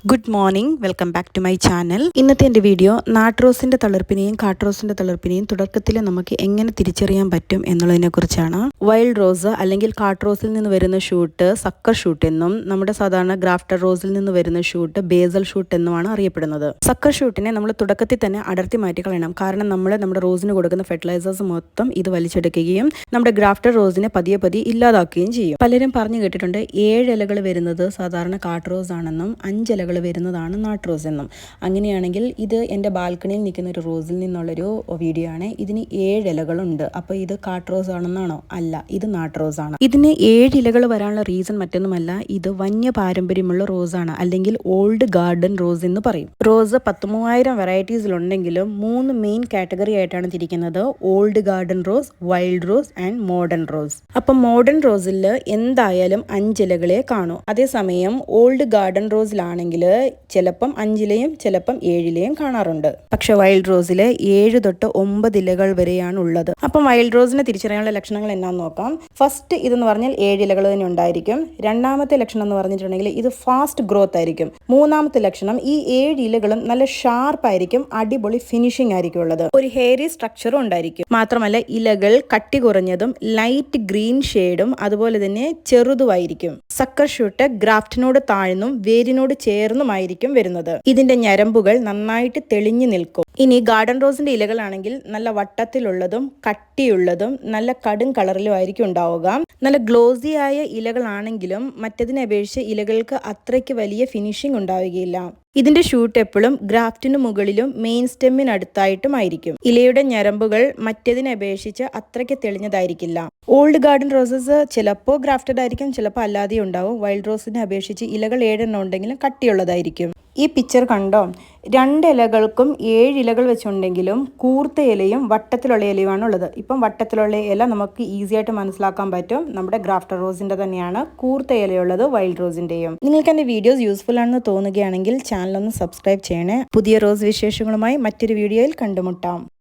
Good morning, welcome back to my channel. ഇന്നത്തെ എൻ്റെ video നാട്രോസിൻ്റെ തളിർപ്പിനെയും കാട്രോസിൻ്റെ തളിർപ്പിനെയും തുടക്കത്തിൽ നമുക്ക് എങ്ങനെ തിരിച്ചറിയാൻ പറ്റും എന്നുള്ളതിനെക്കുറിച്ചാണ്. വൈൽഡ് റോസ് അല്ലെങ്കിൽ കാട്രോസിൽ നിന്ന് വരുന്ന ഷൂട്ട് സക്കർ ഷൂട്ട് എന്നും നമ്മുടെ സാധാരണ ഗ്രാഫ്റ്റർ റോസിൽ നിന്ന് വരുന്ന ഷൂട്ട് ബേസൽ ഷൂട്ട് എന്നുമാണ് അറിയപ്പെടുന്നത്. സക്കർ ഷൂട്ടിനെ നമ്മൾ തുടക്കത്തിൽ തന്നെ അടർത്തി മാറ്റി കളയണം. കാരണം നമ്മൾ നമ്മുടെ റോസിന് കൊടുക്കുന്ന ഫെർട്ടിലൈസേഴ്സ് മൊത്തം ഇത് വലിച്ചെടുക്കുകയും നമ്മുടെ ഗ്രാഫ്റ്റർ റോസിനെ പതിയെ പതിയെ ഇല്ലാതാക്കുകയും ചെയ്യും. പലരും പറഞ്ഞു കേട്ടിട്ടുണ്ട് 7 ഇലകൾ വരുന്നത് സാധാരണ കാട്രോസ് ആണെന്നും 5 ഇലകൾ വരുന്നതാണ് നാട്രോസ് എന്നും. അങ്ങനെയാണെങ്കിൽ ഇത് എൻ്റെ ബാൽക്കണിയിൽ നിൽക്കുന്ന ഒരു റോസിൽ നിന്നുള്ളൊരു വീഡിയോ ആണ്. ഇതിന് 7 ഇലകളുണ്ട്. അപ്പോൾ ഇത് കാട്രോസ് ആണെന്നാണോ? അല്ല, ഇത് നാട്രോസ് ആണ്. ഇതിന് 7 ഇലകൾ വരാനുള്ള റീസൺ മറ്റൊന്നുമല്ല, ഇത് വന്യ പാരമ്പര്യമുള്ള റോസാണ്, അല്ലെങ്കിൽ ഓൾഡ് ഗാർഡൻ റോസ് എന്ന് പറയും. റോസ് 13,000 വെറൈറ്റീസിലുണ്ടെങ്കിലും 3 മെയിൻ കാറ്റഗറി ആയിട്ടാണ് തിരിക്കുന്നത്: old garden rose, wild rose and modern rose. അപ്പം മോഡേൺ റോസിൽ എന്തായാലും 5 ഇലകളെ കാണൂ. അതേസമയം ഓൾഡ് ഗാർഡൻ റോസിലാണെങ്കിൽ ചിലപ്പം 5 ഇലയും ചിലപ്പം 7 ഇലയും കാണാറുണ്ട്. പക്ഷെ വൈൽഡ് റോസിൽ 7 തൊട്ട് 9 ഇലകൾ വരെയാണ് ഉള്ളത്. അപ്പം വൈൽഡ് റോസിനെ തിരിച്ചറിയാനുള്ള ലക്ഷണങ്ങൾ എന്നാന്ന് നോക്കാം. ഫസ്റ്റ് ഇതെന്ന് പറഞ്ഞാൽ 7 ഇലകൾ തന്നെ ഉണ്ടായിരിക്കും. രണ്ടാമത്തെ ലക്ഷണം എന്ന് പറഞ്ഞിട്ടുണ്ടെങ്കിൽ ഇത് ഫാസ്റ്റ് ഗ്രോത്ത് ആയിരിക്കും. മൂന്നാമത്തെ ലക്ഷണം, ഈ 7 ഇലകളും നല്ല ഷാർപ്പ് ആയിരിക്കും, അടിപൊളി ഫിനിഷിംഗ് ആയിരിക്കും ഉള്ളത്. ഒരു ഹെയറി സ്ട്രക്ചറും ഉണ്ടായിരിക്കും. മാത്രമല്ല ഇലകൾ കട്ടി കുറഞ്ഞതും ലൈറ്റ് ഗ്രീൻ ഷെയ്ഡും അതുപോലെ തന്നെ ചെറുതുമായിരിക്കും. സക്കർ ഷൂട്ട് ഗ്രാഫ്റ്റിനോട് താഴ്ന്നും വേരിനോട് ചേർന്നുമായിരിക്കും വരുന്നത്. ഇതിന്റെ ഞരമ്പുകൾ നന്നായിട്ട് തെളിഞ്ഞു നിൽക്കും. ഇനി ഗാർഡൻ റോസിന്റെ ഇലകളാണെങ്കിൽ നല്ല വട്ടത്തിലുള്ളതും കട്ടിയുള്ളതും നല്ല കടും കളറിലും ആയിരിക്കും ഉണ്ടാവുക. നല്ല ഗ്ലോസി ആയ ഇലകളാണെങ്കിലും മറ്റതിനെ അപേക്ഷിച്ച് ഇലകൾക്ക് അത്രയ്ക്ക് വലിയ ഫിനിഷിംഗ് ഉണ്ടാവുകയില്ല. ഇതിന്റെ ഷൂട്ട് എപ്പോഴും ഗ്രാഫ്റ്റിന് മുകളിലും മെയിൻ സ്റ്റെമ്മിനടുത്തായിട്ടും ആയിരിക്കും. ഇലയുടെ ഞരമ്പുകൾ മറ്റതിനെ അപേക്ഷിച്ച് അത്രയ്ക്ക് തെളിഞ്ഞതായിരിക്കില്ല. ഓൾഡ് ഗാർഡൻ റോസസ് ചിലപ്പോൾ ഗ്രാഫ്റ്റഡ് ആയിരിക്കും, ചിലപ്പോൾ അല്ലാതെ ഉണ്ടാവും. വൈൽഡ് റോസിനെ അപേക്ഷിച്ച് ഇലകൾ 7 എണ്ണം ഉണ്ടെങ്കിലും കട്ടിയുള്ളതായിരിക്കും. ഈ പിക്ചർ കണ്ടോ? 2 ഇലകൾക്കും 7 ഇലകൾ വെച്ചുണ്ടെങ്കിലും കൂർത്ത ഇലയും വട്ടത്തിലുള്ള ഇലയുമാണ് ഉള്ളത്. ഇപ്പം വട്ടത്തിലുള്ള ഇല നമുക്ക് ഈസി ആയിട്ട് മനസ്സിലാക്കാൻ പറ്റും, നമ്മുടെ ഗ്രാഫ്റ്റർ റോസിന്റെ തന്നെയാണ്. കൂർത്ത ഇലയുള്ളത് വൈൽഡ് റോസിന്റെയും. നിങ്ങൾക്ക് എൻ്റെ വീഡിയോസ് യൂസ്ഫുൾ ആണെന്ന് തോന്നുകയാണെങ്കിൽ ചാനൽ ഒന്ന് സബ്സ്ക്രൈബ് ചെയ്യണേ. പുതിയ റോസ് വിശേഷങ്ങളുമായി മറ്റൊരു വീഡിയോയിൽ കണ്ടുമുട്ടാം.